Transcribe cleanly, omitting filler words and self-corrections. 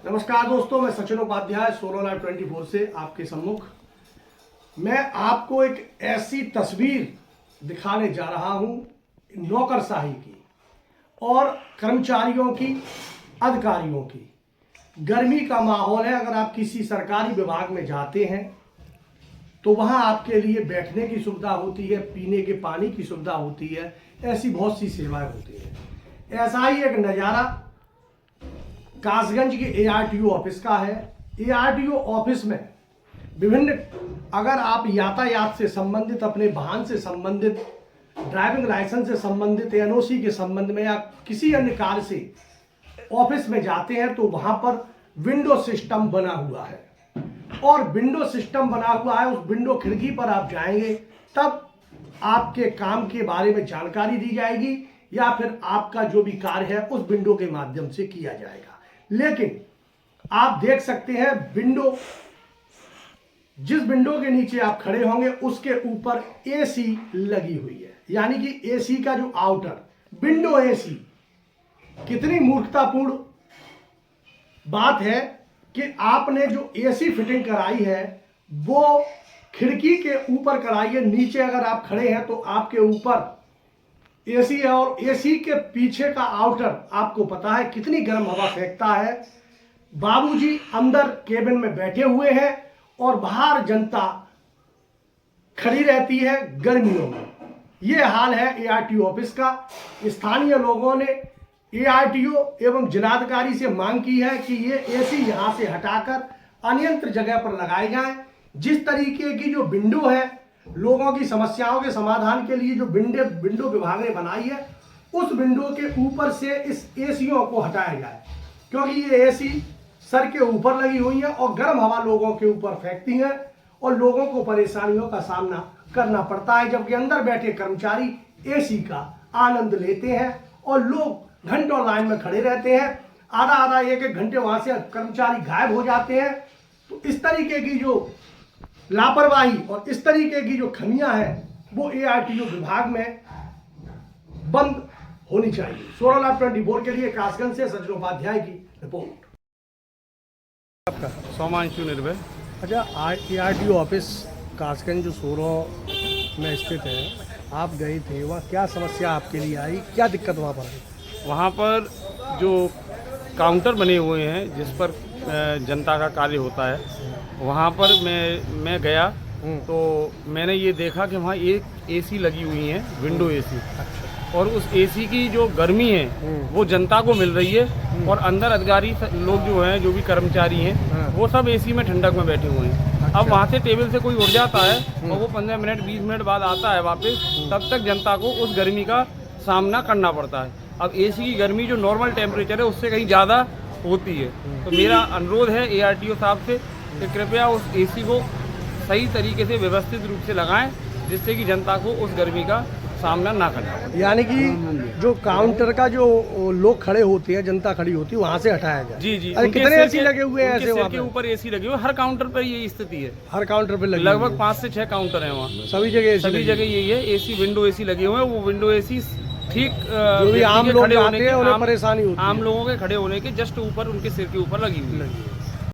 नमस्कार दोस्तों, मैं सचिन उपाध्याय सोलो लाइव 24 से आपके सम्मुख मैं आपको एक ऐसी तस्वीर दिखाने जा रहा हूं नौकरशाही की और कर्मचारियों की, अधिकारियों की। गर्मी का माहौल है। अगर आप किसी सरकारी विभाग में जाते हैं तो वहां आपके लिए बैठने की सुविधा होती है, पीने के पानी की सुविधा होती है, ऐसी बहुत सी सेवाएं होती हैं। ऐसा ही एक नज़ारा कासगंज के ARTO ऑफिस का है। ARTO ऑफिस में विभिन्न, अगर आप यातायात से संबंधित, अपने वाहन से संबंधित, ड्राइविंग लाइसेंस से संबंधित, NOC के संबंध में या किसी अन्य कार्य से ऑफिस में जाते हैं तो वहां पर विंडो सिस्टम बना हुआ है। और विंडो सिस्टम बना हुआ है, उस विंडो खिड़की पर आप जाएंगे तब आपके काम के बारे में जानकारी दी जाएगी या फिर आपका जो भी कार्य है उस विंडो के माध्यम से किया जाएगा। लेकिन आप देख सकते हैं विंडो, जिस विंडो के नीचे आप खड़े होंगे उसके ऊपर AC लगी हुई है, यानी कि AC का जो आउटर विंडो AC। कितनी मूर्खतापूर्ण बात है कि आपने जो AC फिटिंग कराई है वो खिड़की के ऊपर कराई है। नीचे अगर आप खड़े हैं तो आपके ऊपर AC है और AC के पीछे का आउटर आपको पता है कितनी गर्म हवा फेंकता है। बाबूजी अंदर केबिन में बैठे हुए हैं और बाहर जनता खड़ी रहती है गर्मियों में। ये हाल है ARTO ऑफिस का। स्थानीय लोगों ने ARTO एवं जिलाधिकारी से मांग की है कि ये AC यहां से हटाकर अन्यत्र जगह पर लगाए जाएं। जिस तरीके की जो विंडो है, लोगों की समस्याओं के समाधान के लिए जो विंडो विभाग ने बनाई है, उस विंडो के ऊपर से इस ACओं को हटाया जाए, क्योंकि ये AC सर के ऊपर लगी हुई है और गर्म हवा लोगों के ऊपर फेंकती है और लोगों को परेशानियों का सामना करना पड़ता है। जबकि अंदर बैठे कर्मचारी AC का आनंद लेते हैं और लोग घंटों लाइन में खड़े रहते हैं। आधा एक घंटे वहां से कर्मचारी गायब हो जाते हैं। तो इस तरीके की जो लापरवाही और इस तरीके की जो खमियां हैं वो ARTO विभाग में बंद होनी चाहिए। सोलो लाइव 24 के लिए कासगंज से सचिन उपाध्याय की रिपोर्ट। आपका सोमांशु निर्भय। अच्छा, ARTO ऑफिस कासगंज जो सोलो में स्थित है, आप गए थे वहाँ, क्या समस्या आपके लिए आई, क्या दिक्कत वहाँ पर आई? वहाँ पर जो काउंटर बने हुए हैं जिस पर जनता का कार्य होता है, वहाँ पर मैं गया तो मैंने ये देखा कि वहाँ एक AC लगी हुई है, विंडो AC। और उस AC की जो गर्मी है वो जनता को मिल रही है और अंदर अधिकारी लोग जो हैं, जो भी कर्मचारी हैं, वो सब AC में ठंडक में बैठे हुए हैं। अब वहाँ से टेबल से कोई उठ जाता है और वो 15 मिनट 20 मिनट बाद आता है वापस, तब तक जनता को उस गर्मी का सामना करना पड़ता है। अब AC की गर्मी जो नॉर्मल टेम्परेचर है उससे कहीं ज़्यादा होती है। तो मेरा अनुरोध है ARTO साहब से कि कृपया उस AC को सही तरीके से व्यवस्थित रूप से लगाएं, जिससे कि जनता को उस गर्मी का सामना ना करना पड़े। यानी कि जो काउंटर का जो लोग खड़े होते हैं, जनता खड़ी होती है, वहाँ से हटाया जाए। जी जी। अरे कितने AC लगे हुए हैं ऐसे? वहाँ के ऊपर AC लगे हुए, हर काउंटर पर यही स्थिति है। हर काउंटर पे लगे, लगभग 5 से 6 काउंटर हैं वहाँ, सभी जगह यही है। AC विंडो AC लगे हुए हैं। वो विंडो AC ठीक जो भी आम लोग आते हैं उन्हें परेशानी होती है। आम लोगों के खड़े होने के जस्ट ऊपर, उनके सिर के ऊपर लगी हुई है।